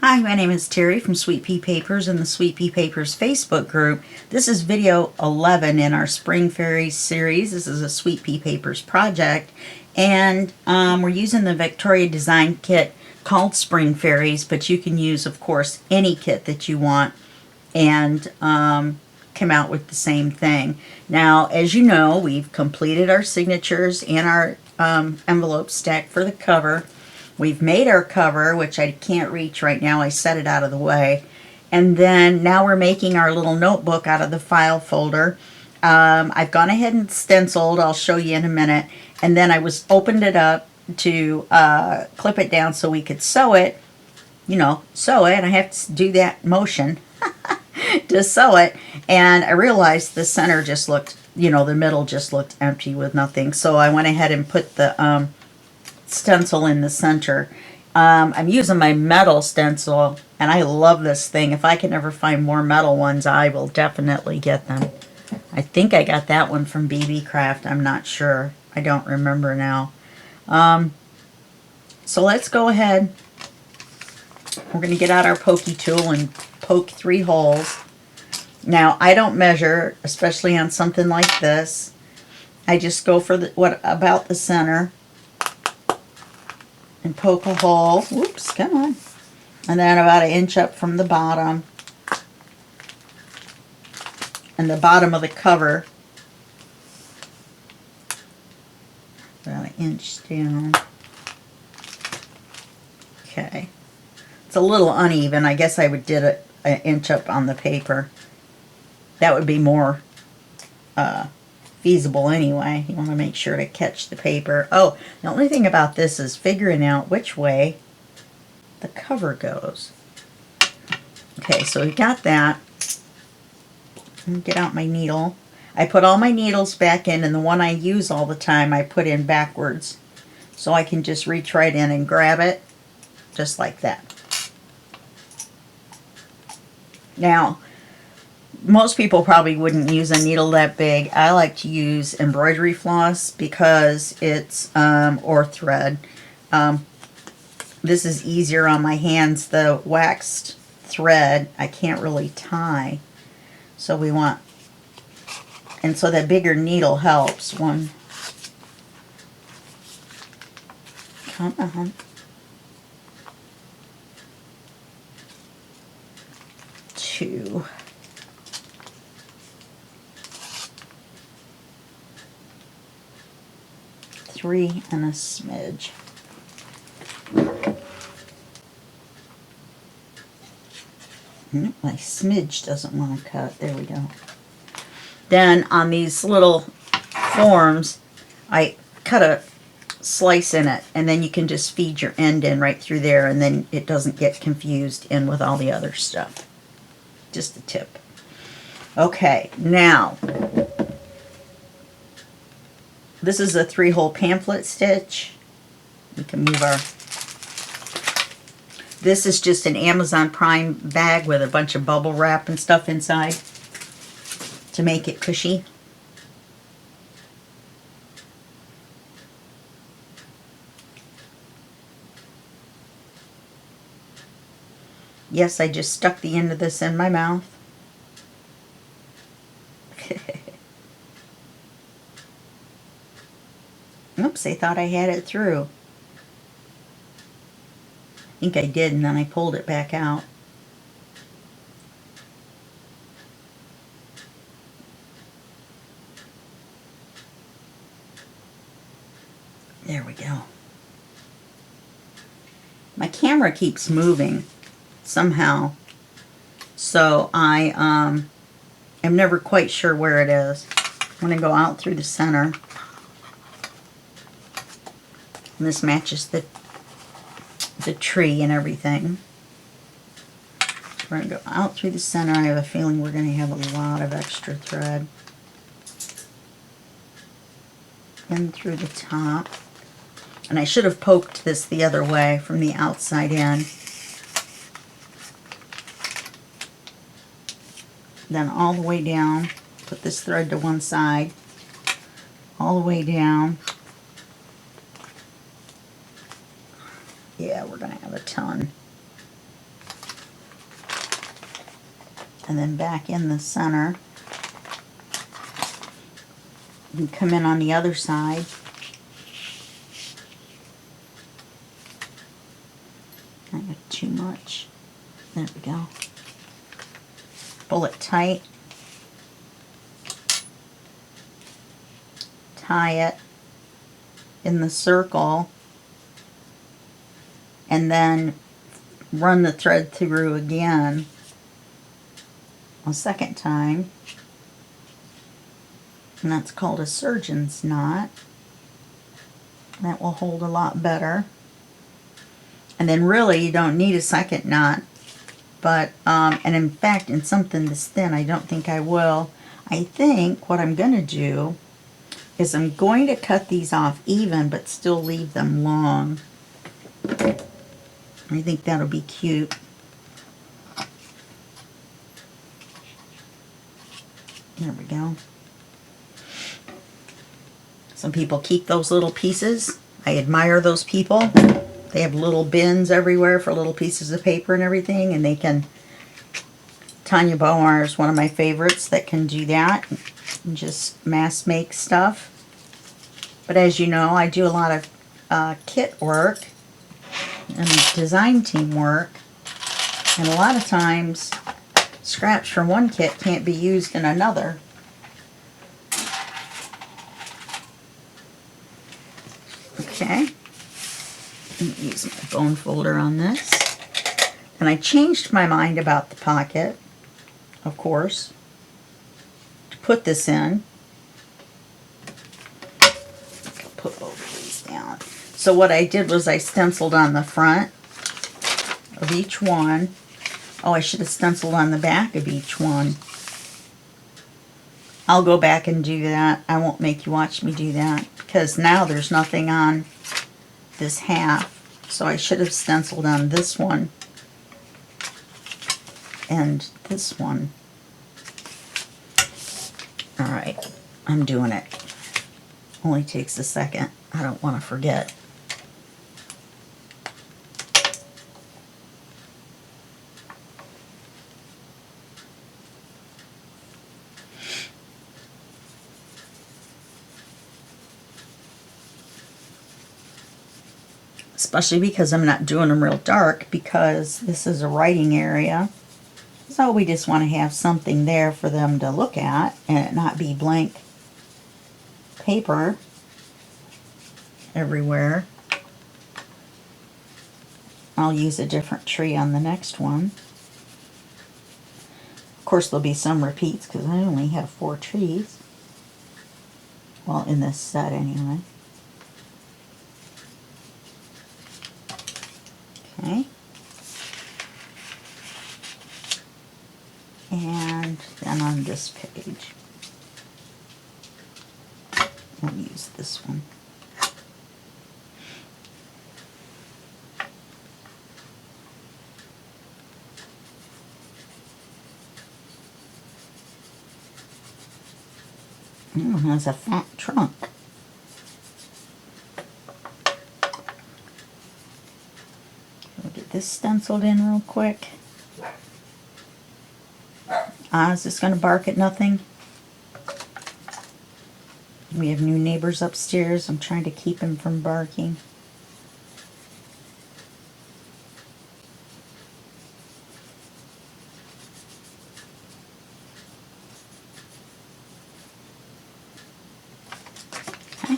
Hi, my name is Terry from Sweet Pea Papers in the Sweet Pea Papers Facebook group. This is video 11 in our Spring Fairies series. This is a Sweet Pea Papers project, and we're using the Victoria Design Kit called Spring Fairies, but you can use, of course, any kit that you want and come out with the same thing. Now, as you know, we've completed our signatures and our envelope stack for the cover. We've made our cover, which I can't reach right now. I set it out of the way. And then now we're making our little notebook out of the file folder. I've gone ahead and stenciled. I'll show you in a minute. And then I opened it up to clip it down so we could sew it. You know, sew it. I have to do that motion to sew it. And I realized the center just looked, you know, the middle just looked empty with nothing. So I went ahead and put the stencil in the center. I'm using my metal stencil, and I love this thing. If I can ever find more metal ones, I will definitely get them. I think I got that one from BB Craft. I'm not sure. I don't remember now. So let's go ahead. We're going to get out our pokey tool and poke 3 holes. Now, I don't measure, especially on something like this. I just go for what about the center and poke a hole. Whoops, come on. And then about 1 inch up from the bottom. And the bottom of the cover. About 1 inch down. Okay. It's a little uneven. I guess I would did it 1 inch up on the paper. That would be more feasible anyway. You want to make sure to catch the paper. Oh, the only thing about this is figuring out which way the cover goes. Okay, so we got that. Get out my needle. I put all my needles back in, and the one I use all the time I put in backwards. So I can just reach right in and grab it, just like that. Now, most people probably wouldn't use a needle that big. I like to use embroidery floss because it's, or thread. This is easier on my hands. The waxed thread, I can't really tie. So we want, and so that bigger needle helps. 1, come on. 2. 3 and a smidge. Nope, my smidge doesn't want to cut. There we go. Then on these little forms, I cut a slice in it, and then you can just feed your end in right through there, and then it doesn't get confused in with all the other stuff. Just a tip. Okay, now this is a 3-hole pamphlet stitch. We can move our... This is just an Amazon Prime bag with a bunch of bubble wrap and stuff inside to make it cushy. Yes, I just stuck the end of this in my mouth. Oops, I thought I had it through. I think I did, and then I pulled it back out. There we go. My camera keeps moving somehow, so I am never quite sure where it is. I'm going to go out through the center. And this matches the tree and everything. We're going to go out through the center. I have a feeling we're going to have a lot of extra thread. In through the top. And I should have poked this the other way from the outside in. Then all the way down. Put this thread to one side. All the way down. Yeah, we're going to have a ton. and then back in the center. And come in on the other side. I got too much. There we go. Pull it tight. Tie it in the circle. And then run the thread through again a second time. And that's called a surgeon's knot. That will hold a lot better. And then really you don't need a second knot. But, and in fact, in something this thin, I don't think I will. I think what I'm going to do is I'm going to cut these off even, but still leave them long. I think that'll be cute. There we go. Some people keep those little pieces. I admire those people. They have little bins everywhere for little pieces of paper and everything, and they can... Tanya Beaumar is one of my favorites that can do that and just mass make stuff. But as you know, I do a lot of kit work and design team work, and a lot of times scraps from one kit can't be used in another. Okay. Use my bone folder on this. And I changed my mind about the pocket, of course, to put this in. I'll put both of these down. So what I did was I stenciled on the front of each one. Oh, I should have stenciled on the back of each one. I'll go back and do that. I won't make you watch me do that because now there's nothing on this half. So I should have stenciled on this one and this one. Alright, I'm doing it. Only takes a second. I don't want to forget. Especially because I'm not doing them real dark, because this is a writing area. So we just want to have something there for them to look at and it not be blank paper everywhere. I'll use a different tree on the next one. Of course there'll be some repeats because I only have 4 trees. Well, in this set anyway. Okay. And then on this page, I'll use this one. It has a fat trunk. We'll get this stenciled in real quick. Is this going to bark at nothing? We have new neighbors upstairs. I'm trying to keep him from barking. Okay.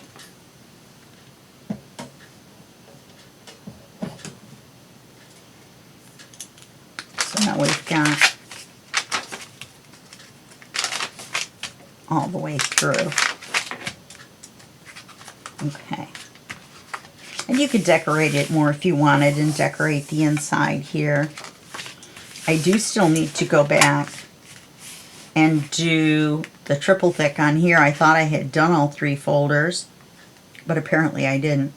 So now we've got all the way through. Okay. And you could decorate it more if you wanted and decorate the inside here. I do still need to go back and do the triple thick on here. I thought I had done all 3 folders, but apparently I didn't.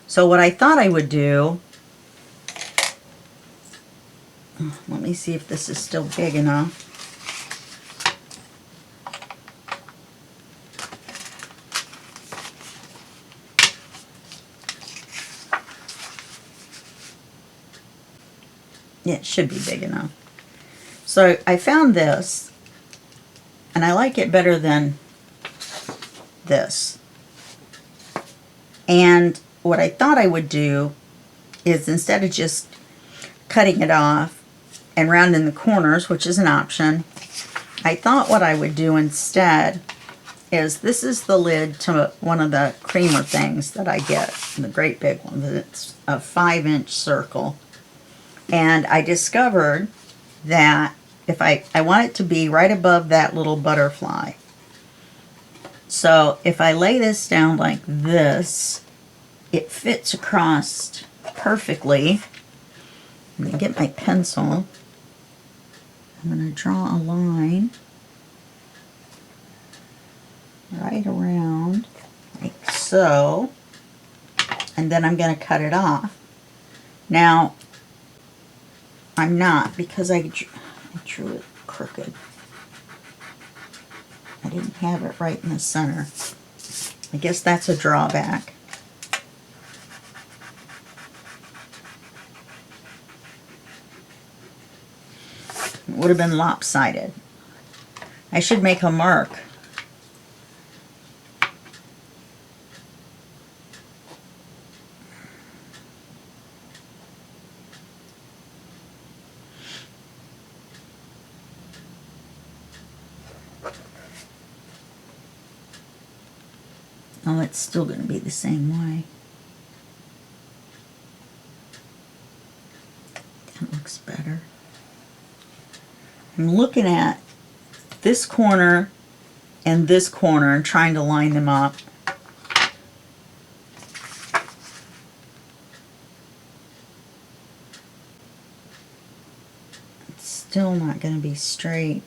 So what I thought I would do, let me see if this is still big enough. Yeah, it should be big enough. So I found this, and I like it better than this. And what I thought I would do is, instead of just cutting it off and rounding the corners, which is an option, I thought what I would do instead is, this is the lid to one of the creamer things that I get, the great big one. It's a 5-inch circle. And I discovered that if I want it to be right above that little butterfly. So if I lay this down like this, it fits across perfectly. I'm going to get my pencil. I'm going to draw a line right around, like so. And then I'm going to cut it off. Now, I'm not, because I drew it crooked. I didn't have it right in the center. I guess that's a drawback. It would have been lopsided. I should make a mark. Oh, it's still going to be the same way. That looks better. I'm looking at this corner and this corner and trying to line them up. It's still not going to be straight.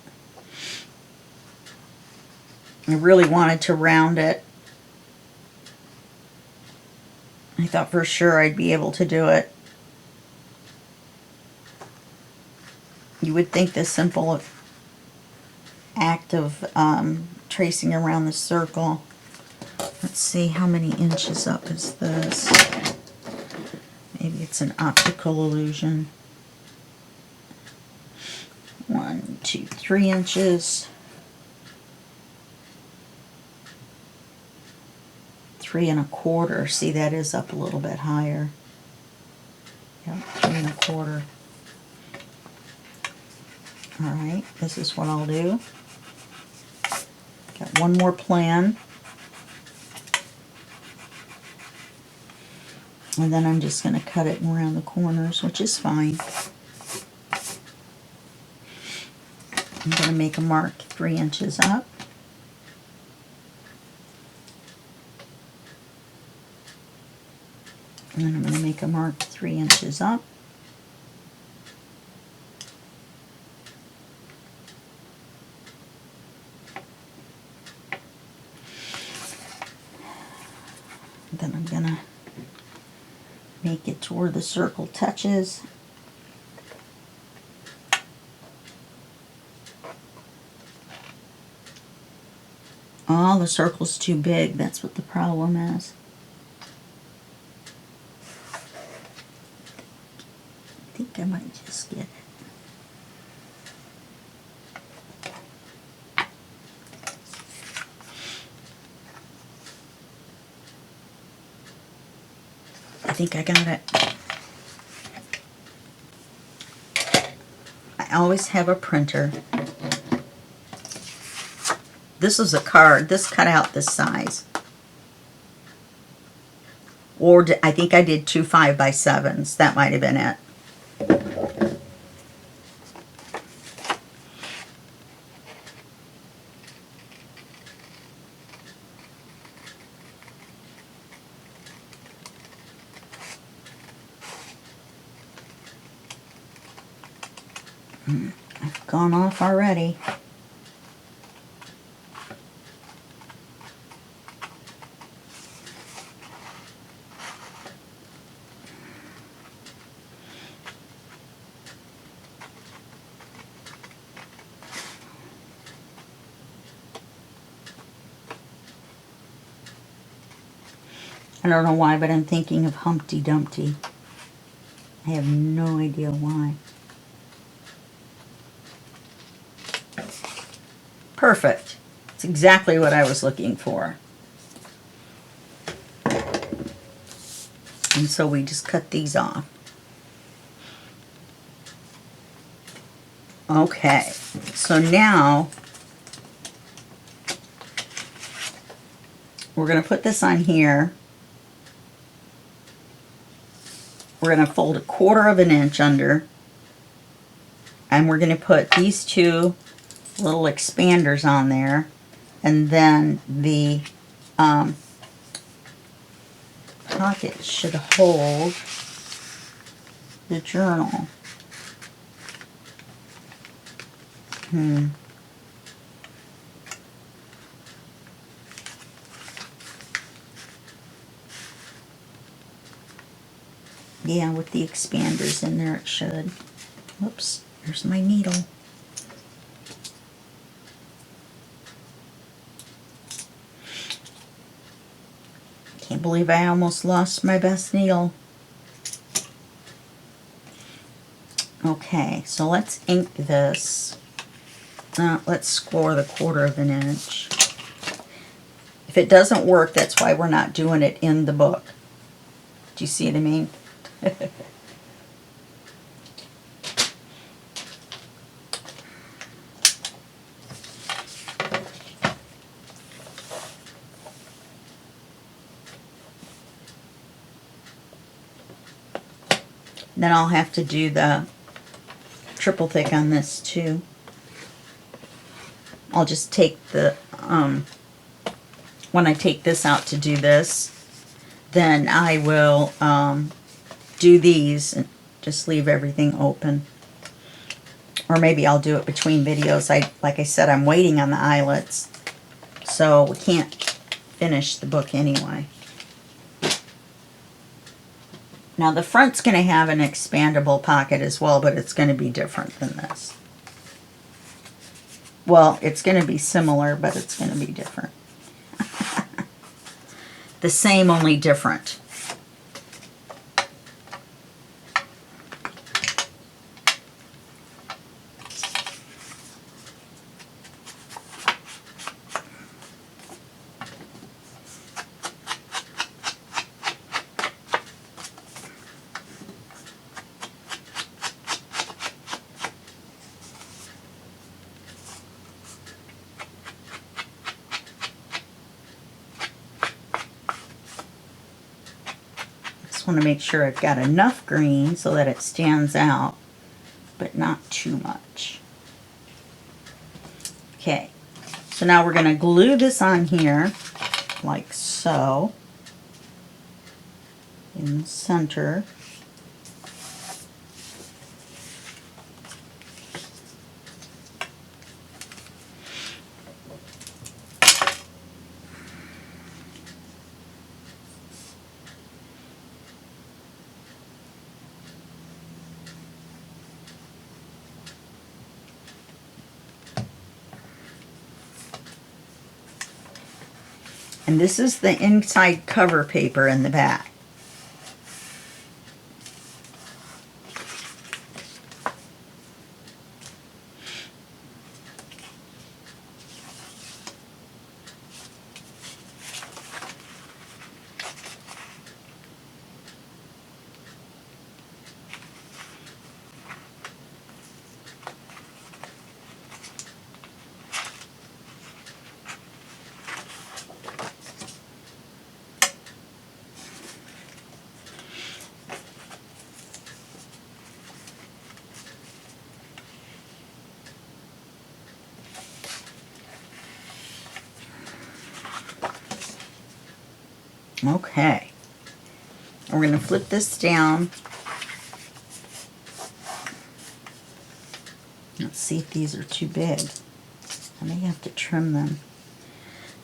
I really wanted to round it. I thought for sure I'd be able to do it. You would think the simple act of tracing around the circle. Let's see, how many inches up is this? Maybe it's an optical illusion. 1, 2, 3 inches. 3 1/4. See, that is up a little bit higher. Yep, 3 1/4. Alright, this is what I'll do. Got one more plan. And then I'm just going to cut it around the corners, which is fine. I'm going to make a mark 3 inches up. And then I'm going to make a mark 3 inches up. Then I'm going to make it to where the circle touches. Oh, the circle's too big. That's what the problem is. I think I might just get it. I think I got it. I always have a printer. This is a card. This cut out this size. Or I think I did 2 5x7s. That might have been it. I've gone off already. I don't know why, but I'm thinking of Humpty Dumpty. I have no idea why. Perfect. It's exactly what I was looking for. And so we just cut these off. Okay, so now we're going to put this on here. We're going to fold 1/4 of an inch under, and we're going to put these two little expanders on there, and then the pocket should hold the journal. Yeah, with the expanders in there it should. Whoops, there's my needle. Can't believe I almost lost my best needle. Okay, so let's ink this. Let's score the 1/4 of an inch. If it doesn't work, that's why we're not doing it in the book. Do you see what I mean? Then I'll have to do the triple thick on this too. I'll just take the, when I take this out to do this, then I will do these and just leave everything open. Or maybe I'll do it between videos. Like I said, I'm waiting on the eyelets, so we can't finish the book anyway. Now the front's going to have an expandable pocket as well, but it's going to be different than this. Well, it's going to be similar, but it's going to be different. The same, only different. Want to make sure I've got enough green so that it stands out, but not too much. Okay, so now we're going to glue this on here like so in the center. And this is the inside cover paper in the back. Okay, we're going to flip this down. Let's see if these are too big. I may have to trim them.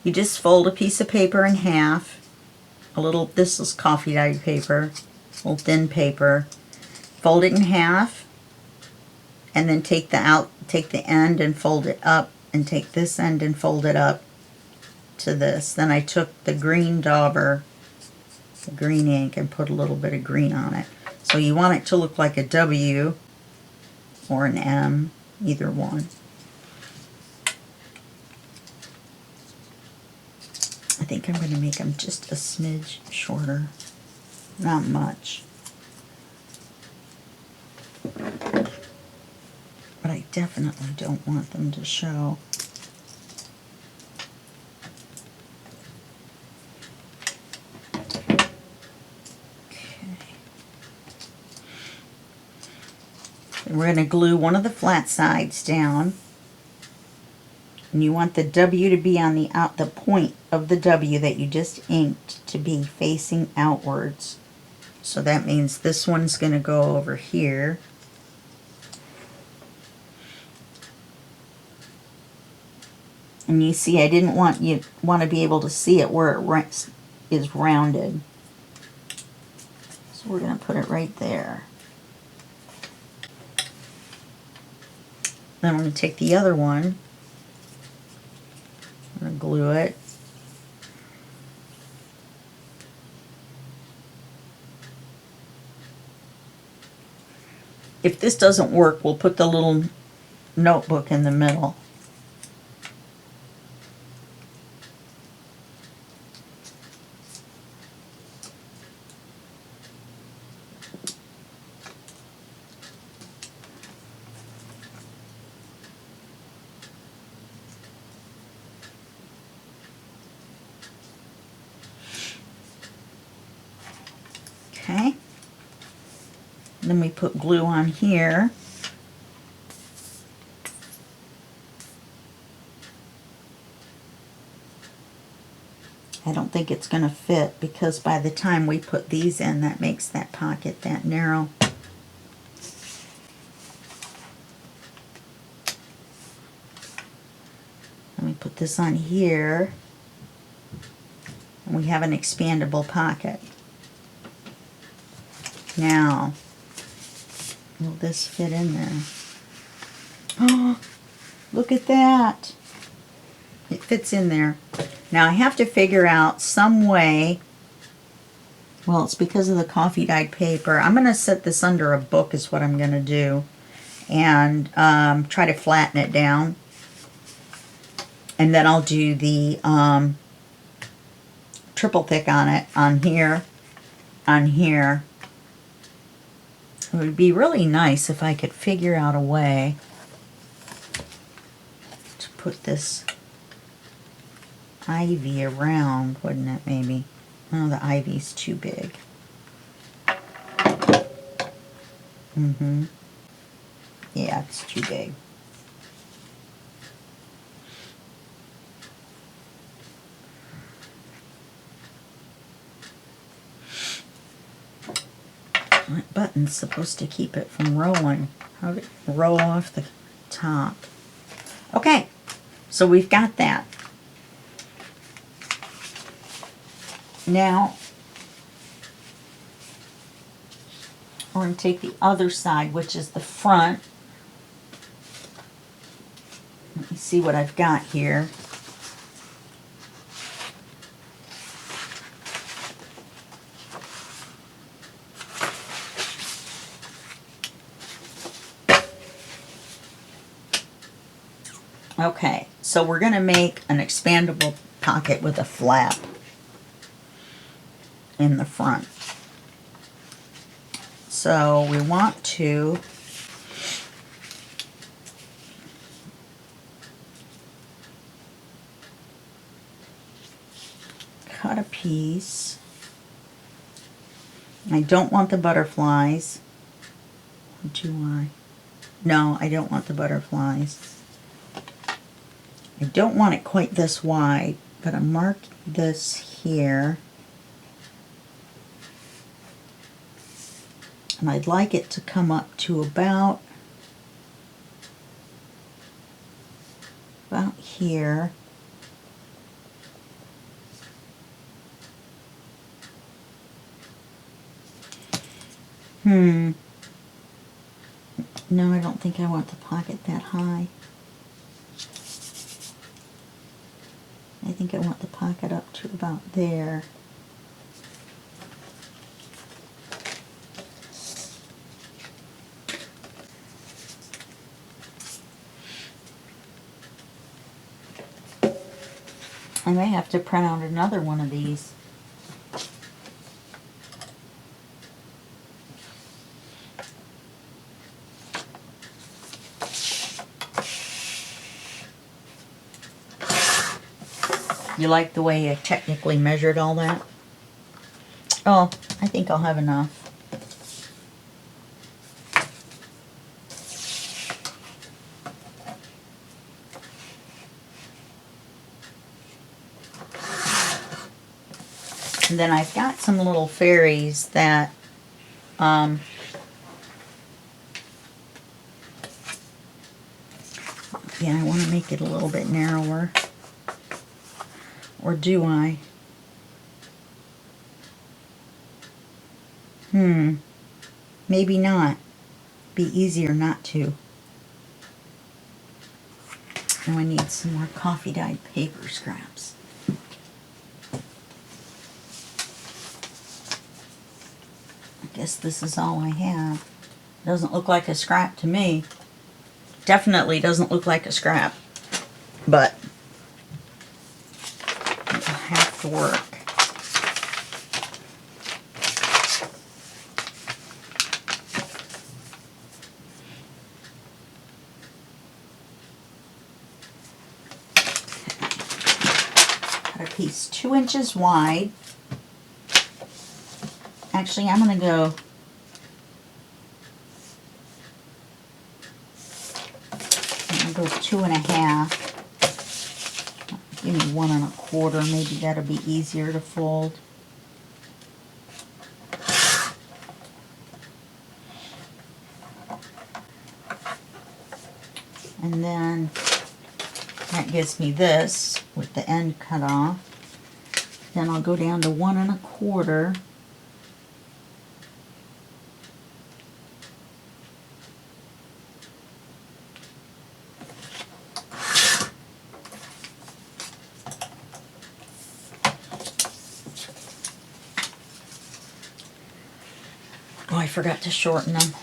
You just fold a piece of paper in half. This is coffee dyed paper, a little thin paper. Fold it in half, and then take the end and fold it up, and take this end and fold it up to this. Then I took the green dauber, the green ink, and put a little bit of green on it. So you want it to look like a W or an M, either one. I think I'm going to make them just a smidge shorter. Not much. But I definitely don't want them to show. We're going to glue one of the flat sides down. And you want the W to be on the point of the W that you just inked to be facing outwards. So that means this one's going to go over here. And you see, I didn't want you to be able to see it where it is rounded. So we're going to put it right there. Then I'm going to take the other one. I'm going to glue it. If this doesn't work, we'll put the little notebook in the middle. Okay. Then we put glue on here. I don't think it's going to fit because by the time we put these in, that makes that pocket that narrow. Let me put this on here. And we have an expandable pocket. Now, will this fit in there? Oh, look at that. It fits in there. Now I have to figure out some way. Well, it's because of the coffee dyed paper. I'm going to set this under a book is what I'm going to do. And try to flatten it down. And then I'll do the triple thick on it, on here, on here. It would be really nice if I could figure out a way to put this ivy around, wouldn't it, maybe? Oh, the ivy's too big. Yeah, it's too big. That button's supposed to keep it from rolling. How did it roll off the top? Okay, so we've got that. Now, we're going to take the other side, which is the front. Let me see what I've got here. Okay, so we're going to make an expandable pocket with a flap in the front. So we want to cut a piece. I don't want the butterflies. Do I? No, I don't want the butterflies. I don't want it quite this wide, but I'm marking this here. And I'd like it to come up to about here. No, I don't think I want the pocket that high. I think I want the pocket up to about there. I may have to print out another one of these. You like the way I technically measured all that? Oh, I think I'll have enough. And then I've got some little fairies that yeah, I want to make it a little bit narrower. Or do I? Maybe not. Be easier not to. Now I need some more coffee dyed paper scraps. I guess this is all I have. Doesn't look like a scrap to me. Definitely doesn't look like a scrap. But it'll have to work. Cut a piece 2 inches wide. Actually, I'm going to go I'll go 2.5. Give me 1 1/4. Maybe that'll be easier to fold. And then that gives me this with the end cut off. Then I'll go down to 1 1/4. Oh, I forgot to shorten them.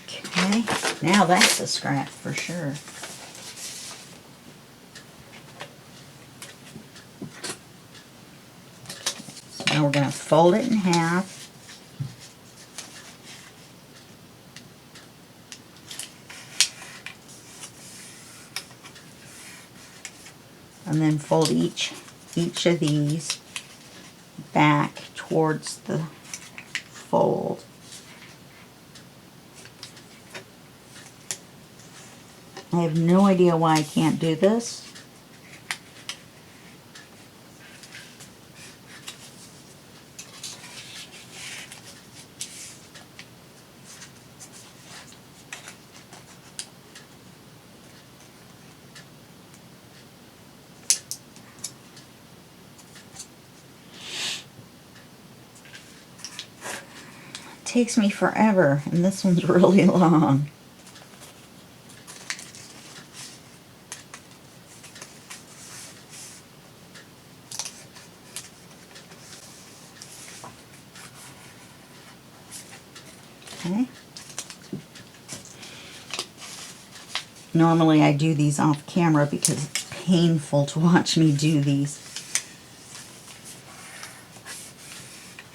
Okay, now that's a scrap for sure. So now we're going to fold it in half. And then fold each of these back towards the fold. I have no idea why I can't do this. It takes me forever, and this one's really long. Okay. Normally I do these off camera because it's painful to watch me do these.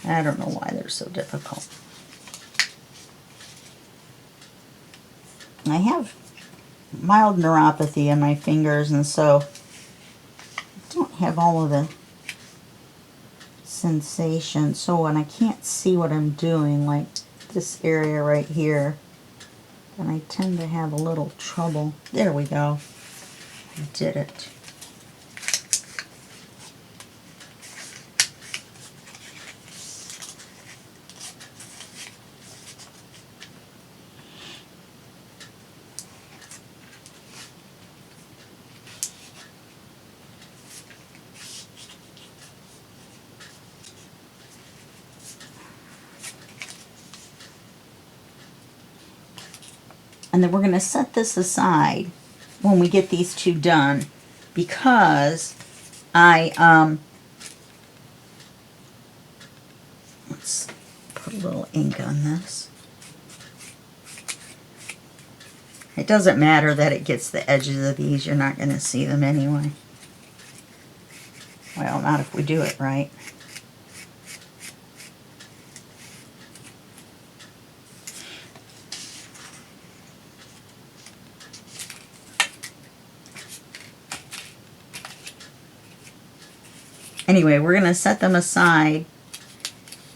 I don't know why they're so difficult. I have mild neuropathy in my fingers, and so I don't have all of the sensation. So when I can't see what I'm doing, like this area right here, then I tend to have a little trouble. There we go. I did it. And then we're going to set this aside when we get these two done, because let's put a little ink on this. It doesn't matter that it gets the edges of these. You're not going to see them anyway. Well, not if we do it right. Anyway, we're going to set them aside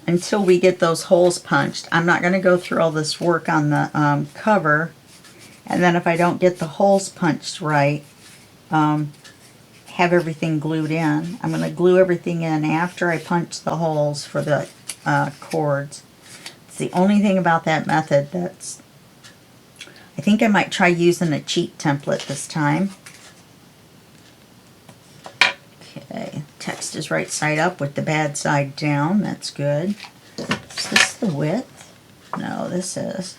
until we get those holes punched. I'm not going to go through all this work on the cover, and then if I don't get the holes punched right, have everything glued in. I'm going to glue everything in after I punch the holes for the cords. It's the only thing about that method that's... I think I might try using a cheat template this time. Okay, text is right side up with the bad side down. That's good. Is this the width? No, this is.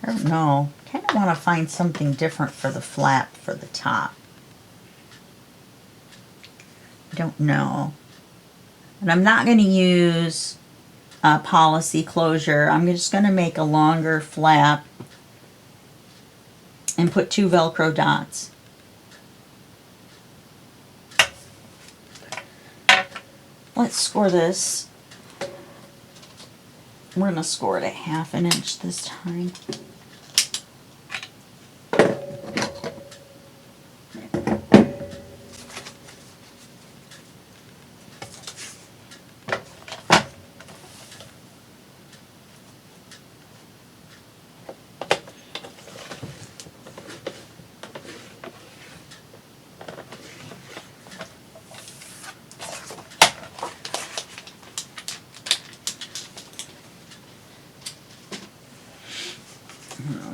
I don't know. Kind of want to find something different for the flap for the top. I don't know. And I'm not going to use policy closure. I'm just going to make a longer flap and put 2 Velcro dots. Let's score this. We're going to score it at 1/2 inch this time.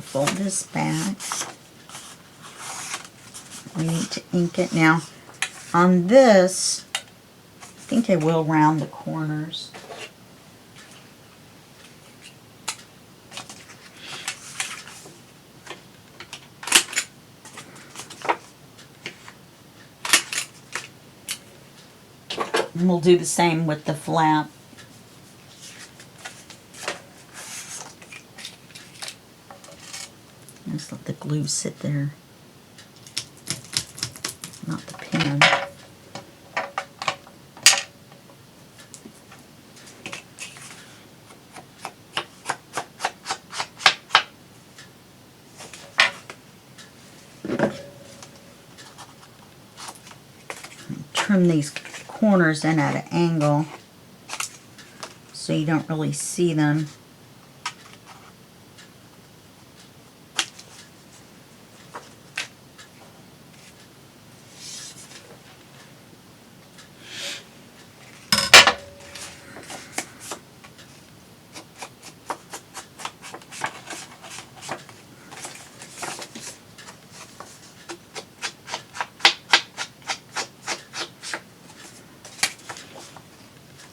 Fold this back. We need to ink it. Now, on this, I think I will round the corners. And we'll do the same with the flap. Just let the glue sit there, not the pen. Trim these corners in at an angle so you don't really see them.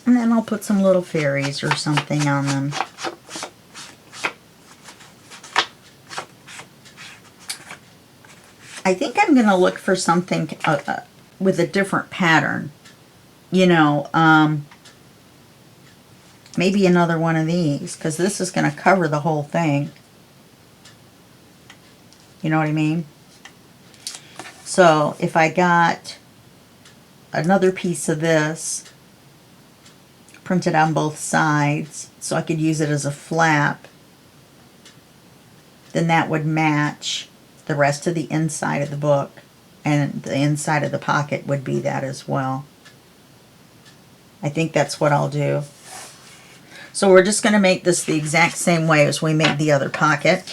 And then I'll put some little fairies or something on them. I think I'm going to look for something with a different pattern. You know, maybe another one of these, because this is going to cover the whole thing. You know what I mean? So if I got another piece of this printed on both sides so I could use it as a flap, then that would match the rest of the inside of the book, and the inside of the pocket would be that as well. I think that's what I'll do. So we're just going to make this the exact same way as we made the other pocket.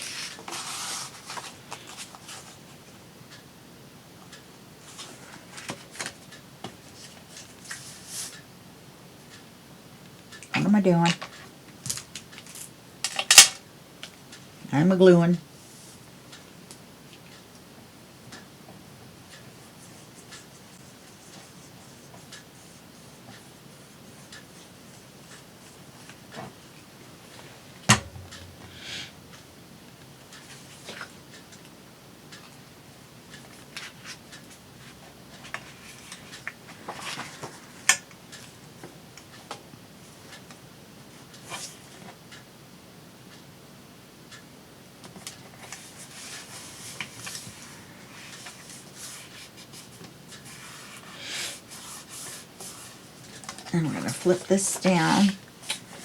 What am I doing? I'm a gluing. And we're going to flip this down.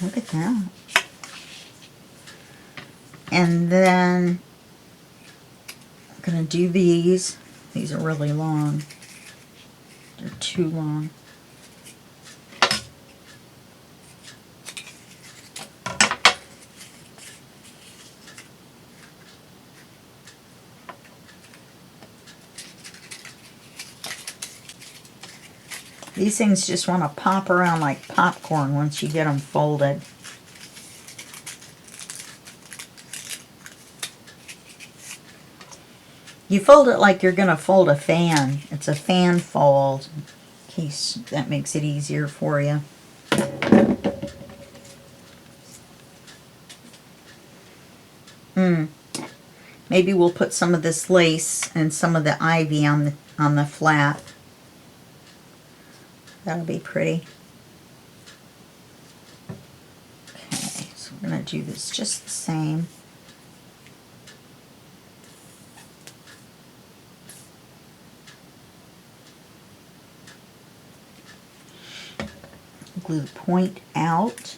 Look at that. And then I'm going to do these. These are really long. They're too long. These things just want to pop around like popcorn once you get them folded. You fold it like you're going to fold a fan. It's a fan fold, in case that makes it easier for you. Maybe we'll put some of this lace and some of the ivy on the flap. That'll be pretty. Okay, so we're going to do this just the same. Glue the point out.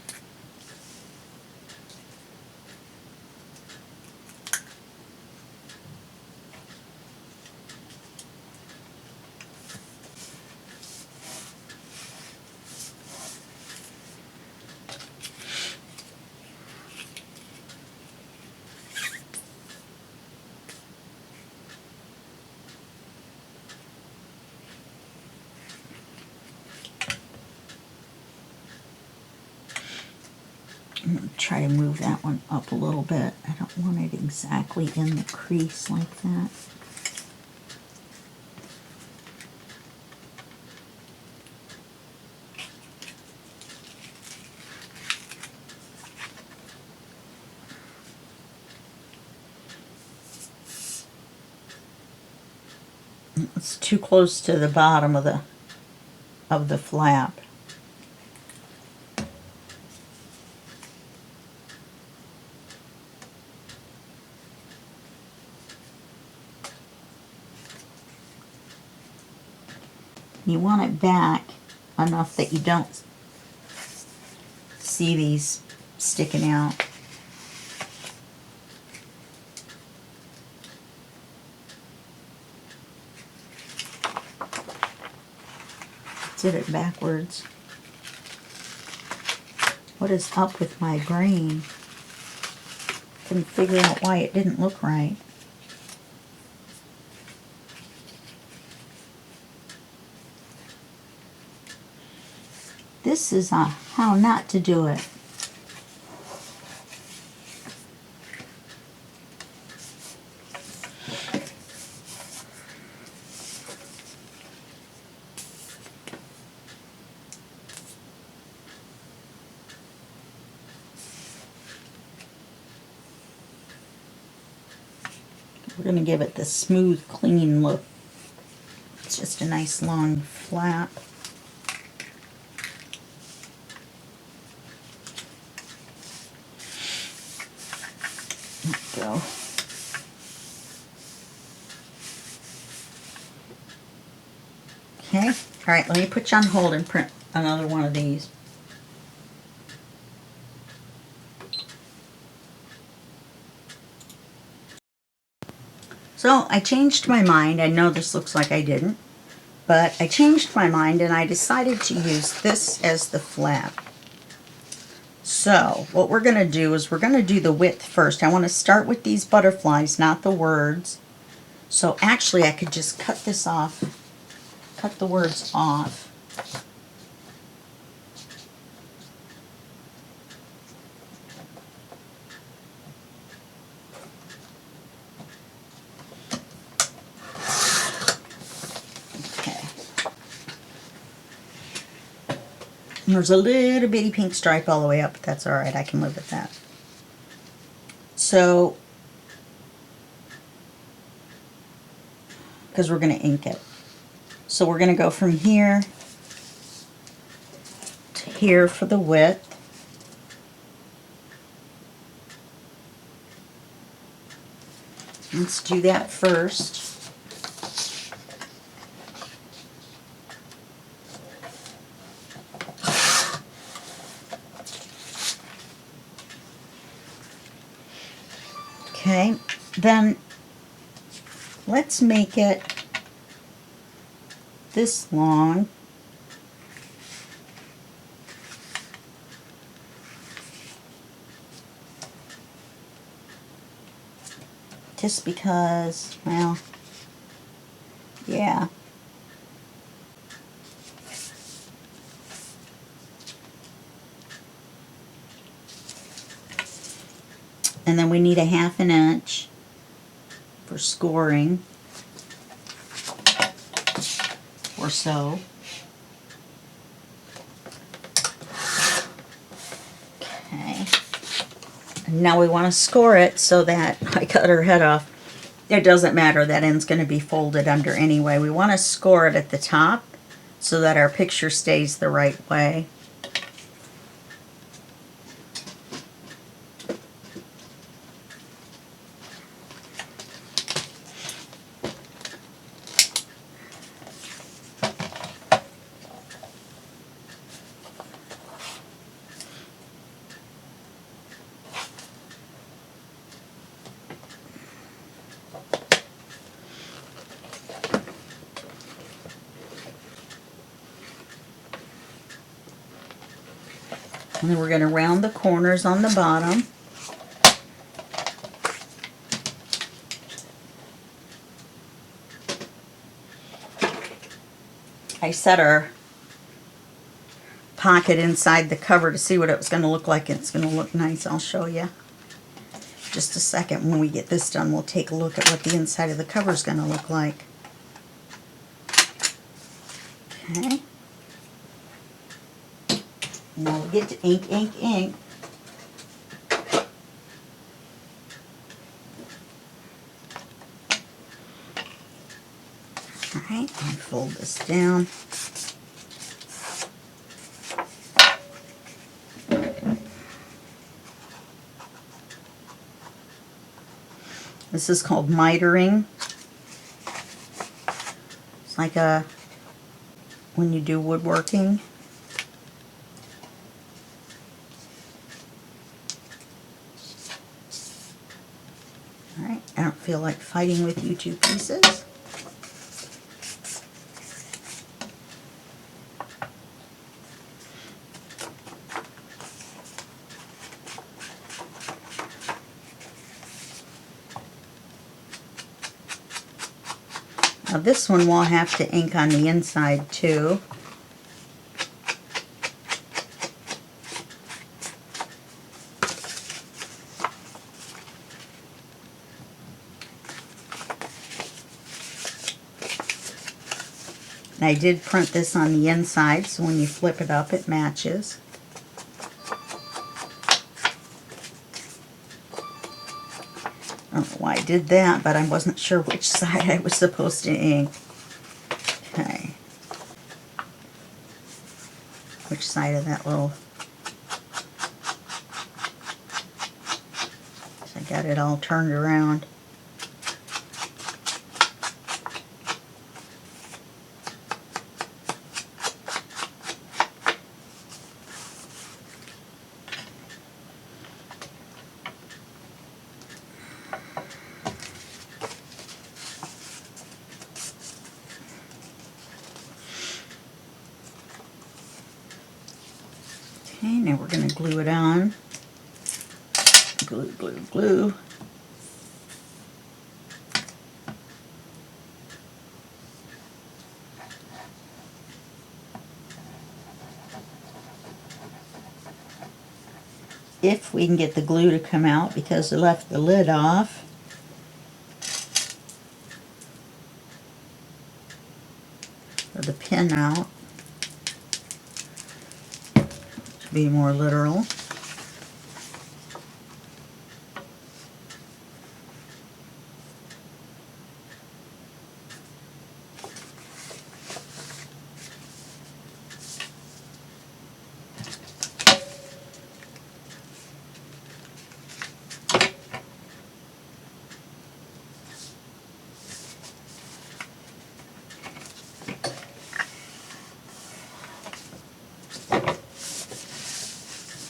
I'm going to try to move that one up a little bit. I don't want it exactly in the crease like that. It's too close to the bottom of the flap. You want it back enough that you don't see these sticking out. Did it backwards. What is up with my brain? Couldn't figure out why it didn't look right. This is how not to do it. We're going to give it the smooth, clean look. It's just a nice long flap. There we go. Okay, all right, let me put you on hold and print another one of these. So I changed my mind. I know this looks like I didn't, but I changed my mind and I decided to use this as the flap. So what we're going to do is we're going to do the width first. I want to start with these butterflies, not the words. So actually I could just cut this off, cut the words off. There's a little bitty pink stripe all the way up, but that's all right. I can live with that. So, because we're going to ink it. So we're going to go from here to here for the width. Let's do that first. Okay, then let's make it this long. Just because, well, yeah. And then we need a 1/2 inch for scoring or so. Okay. And now we want to score it so that I cut her head off. It doesn't matter, that end's going to be folded under anyway. We want to score it at the top so that our picture stays the right way. And then we're going to round the corners on the bottom. I set our pocket inside the cover to see what it was going to look like. It's going to look nice. I'll show you. Just a second. When we get this done, we'll take a look at what the inside of the cover is going to look like. Okay. Now we get to ink, ink, ink. Alright, and fold this down. This is called mitering. It's like when you do woodworking. Alright, I don't feel like fighting with you two pieces. Now this one we'll have to ink on the inside too. And I did print this on the inside, so when you flip it up, it matches. I don't know why I did that, but I wasn't sure which side I was supposed to ink. Okay. Which side of that little... So I got it all turned around. Okay, now we're going to glue it on. Glue, glue, glue. If we can get the glue to come out, because I left the lid off. Or the pin out. To be more literal.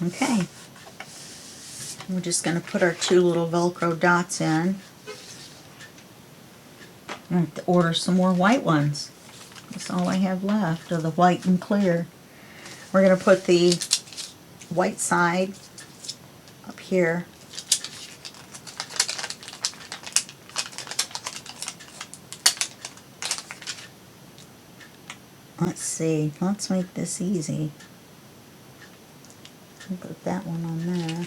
Okay, We're just going to put our 2 little Velcro dots in. I have to order some more white ones. That's all I have left of the white and clear. We're going to put the white side up here. Let's see. Let's make this easy. I'll put that one on there.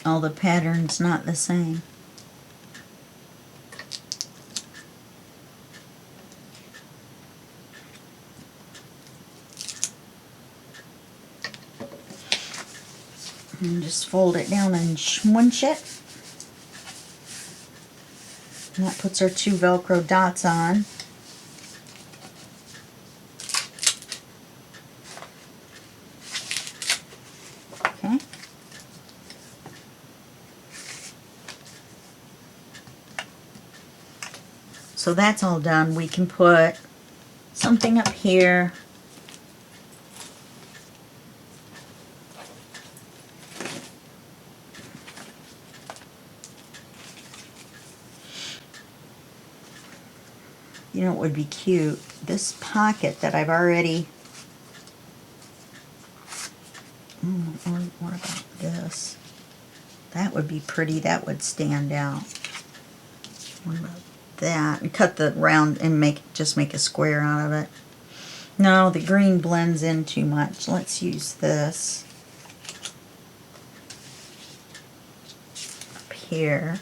All the pattern's not the same. And just fold it down and smunch it. And that puts our 2 Velcro dots on. Okay. So that's all done. We can put something up here. You know, it would be cute. This pocket that I've already... what about this? That would be pretty. That would stand out. What about that? And cut the round and just make a square out of it. No, the green blends in too much. Let's use this up here.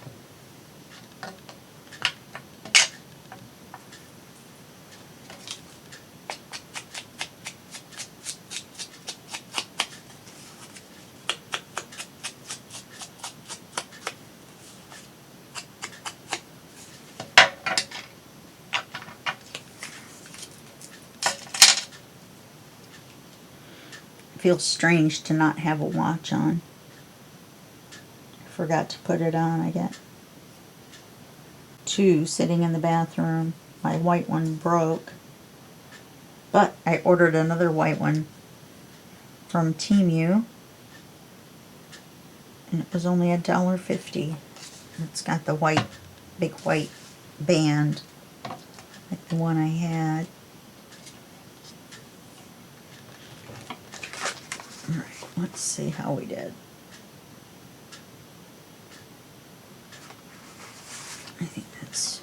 Feels strange to not have a watch on. I forgot to put it on. I got 2 sitting in the bathroom. My white one broke, but I ordered another white one from Temu, and it was only $1.50. It's got the white, big white band like the one I had. Alright, let's see how we did. I think that's...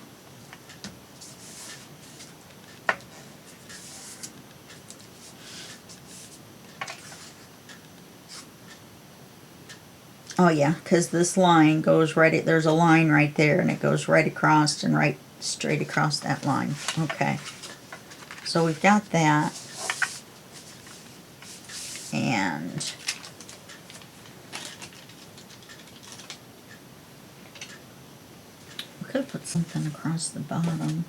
Oh yeah, because this line goes right, there's a line right there, and it goes right across and right straight across that line. Okay. So we've got that. And we could put something across the bottom.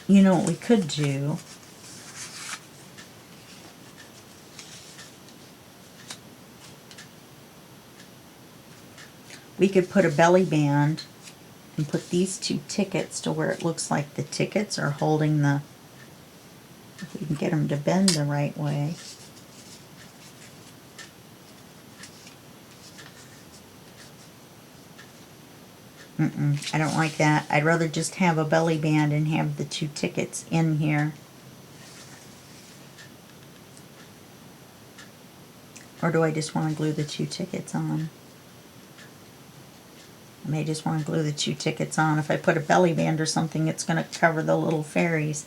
You know what we could do? We could put a belly band and put these 2 tickets to where it looks like the tickets are holding the... If we can get them to bend the right way. I don't like that. I'd rather just have a belly band and have the 2 tickets in here. Or do I just want to glue the 2 tickets on? I may just want to glue the 2 tickets on. If I put a belly band or something, it's going to cover the little fairies.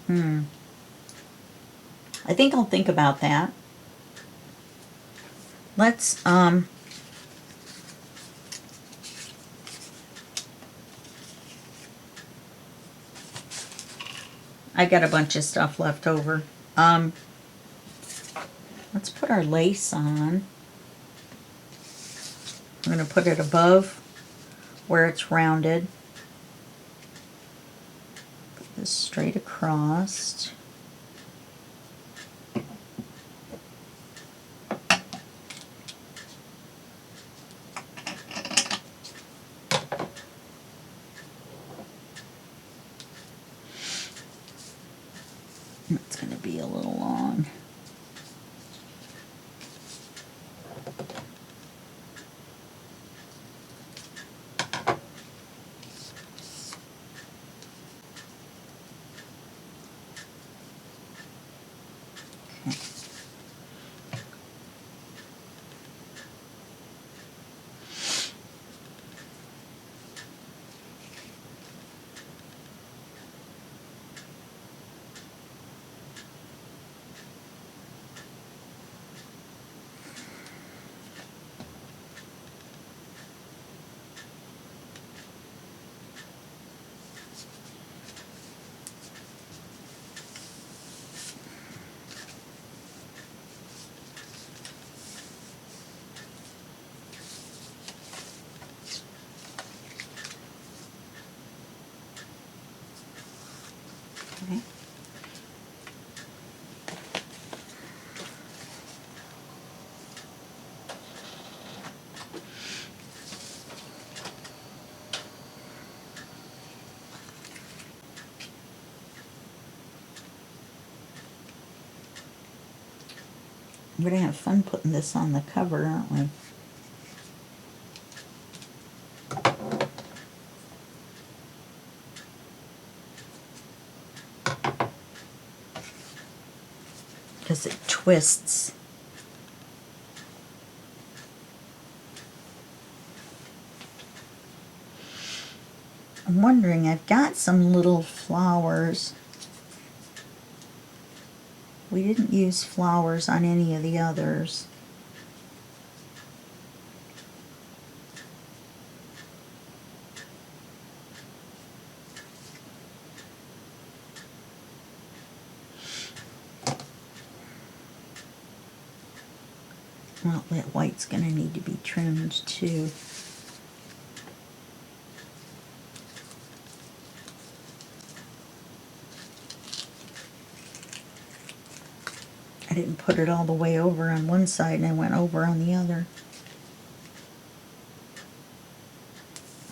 I think I'll think about that. Let's, I got a bunch of stuff left over. Let's put our lace on. I'm going to put it above where it's rounded. Put this straight across. It's going to be a little long. Okay. We're going to have fun putting this on the cover, aren't we? Because it twists. I'm wondering, I've got some little flowers. We didn't use flowers on any of the others. Well, that white's going to need to be trimmed too. I didn't put it all the way over on one side and I went over on the other.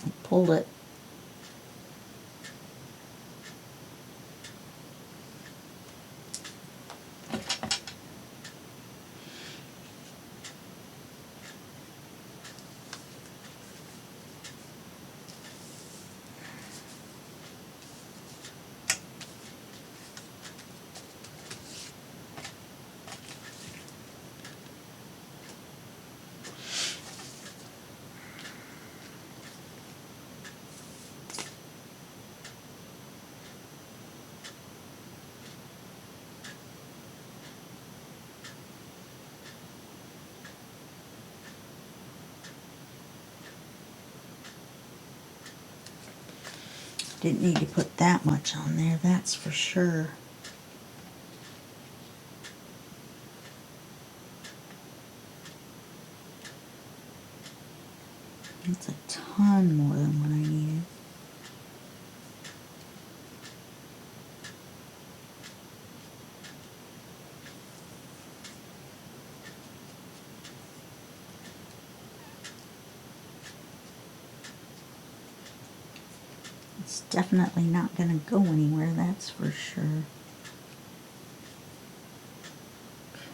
I pulled it. Didn't need to put that much on there, that's for sure. That's a ton more than what I needed. It's definitely not going to go anywhere, that's for sure.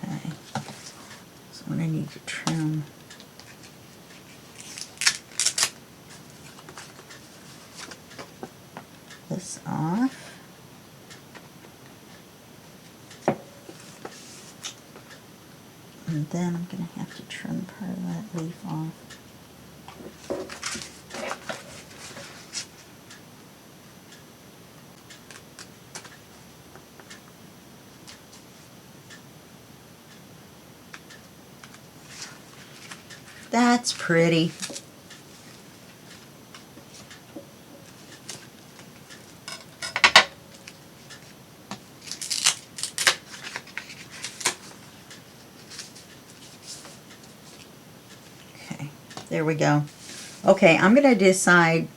Okay, so I'm going to need to trim this off. And then I'm going to have to trim part of that leaf off. That's pretty. Okay, there we go. Okay, I'm going to decide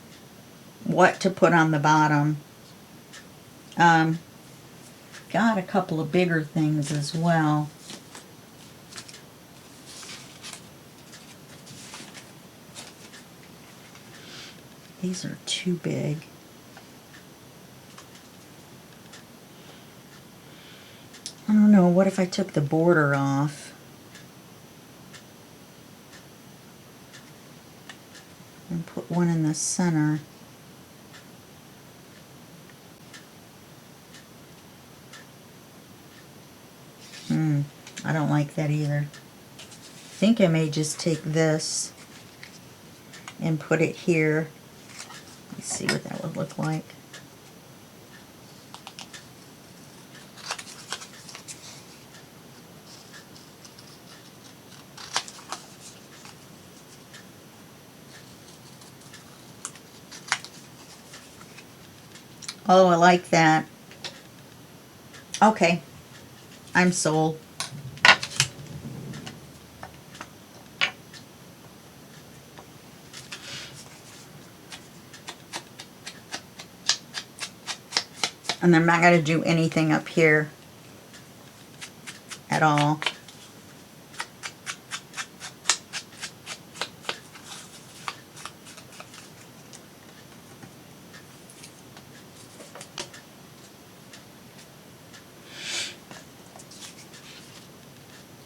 what to put on the bottom. Got a couple of bigger things as well. These are too big. what if I took the border off? And put one in the center. I don't like that either. I think I may just take this and put it here. Let's see what that would look like. Oh, I like that. Okay, I'm sold. And I'm not going to do anything up here at all.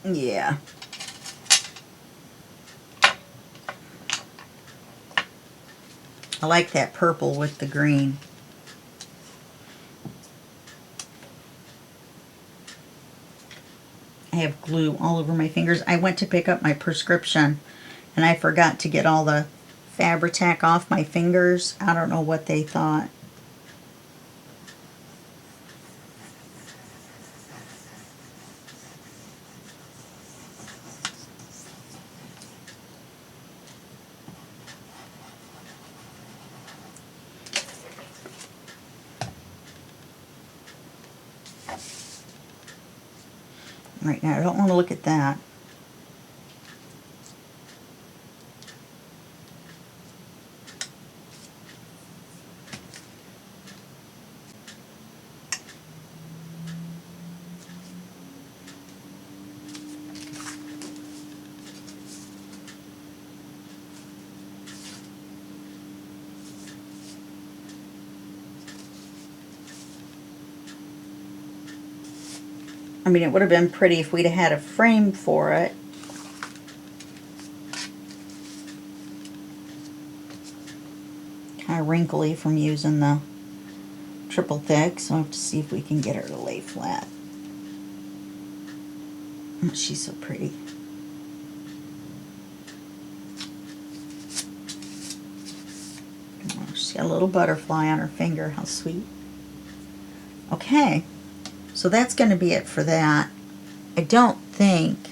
Yeah. I like that purple with the green. I have glue all over my fingers. I went to pick up my prescription and I forgot to get all the Fabri-Tac off my fingers. I don't know what they thought. Right now, I don't want to look at that. I mean, it would have been pretty if we'd have had a frame for it. Kind of wrinkly from using the triple thick, so I'll have to see if we can get her to lay flat. Oh, she's so pretty. Oh, she's got a little butterfly on her finger. How sweet. Okay, so that's going to be it for that. I don't think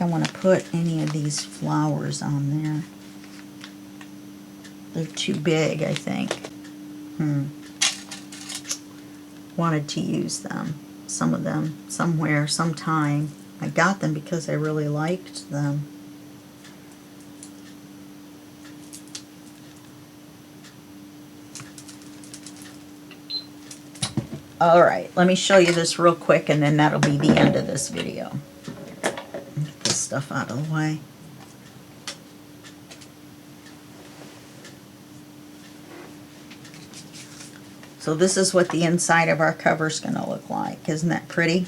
I want to put any of these flowers on there. They're too big, I think. Wanted to use them, some of them, somewhere, sometime. I got them because I really liked them. Alright, let me show you this real quick and then that'll be the end of this video. Get this stuff out of the way. So this is what the inside of our cover is going to look like. Isn't that pretty?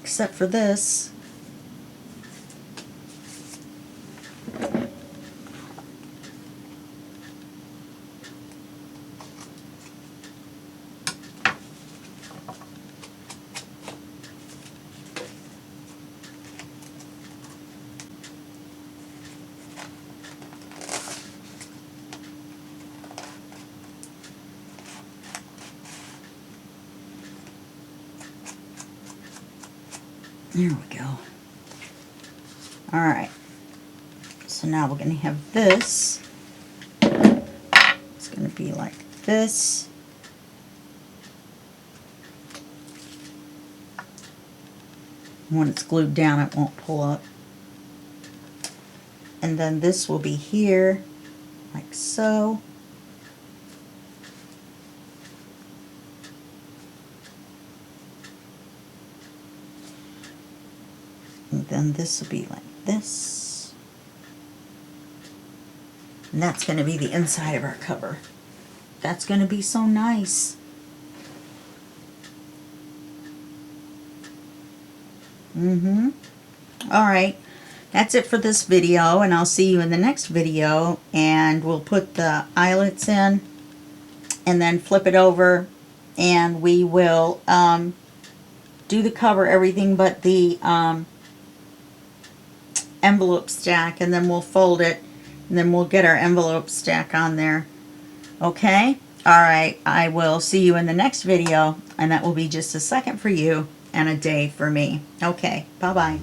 Except for this. There we go. Alright. So now we're going to have this. It's going to be like this. When it's glued down, it won't pull up. And then this will be here, like so. And then this will be like this. And that's going to be the inside of our cover. That's going to be so nice. Alright, that's it for this video, and I'll see you in the next video, and we'll put the eyelets in and then flip it over, and we will do the cover, everything but the envelope stack, and then we'll fold it, and then we'll get our envelope stack on there. Okay? Alright, I will see you in the next video, and that will be just a second for you and a day for me. Okay, bye-bye.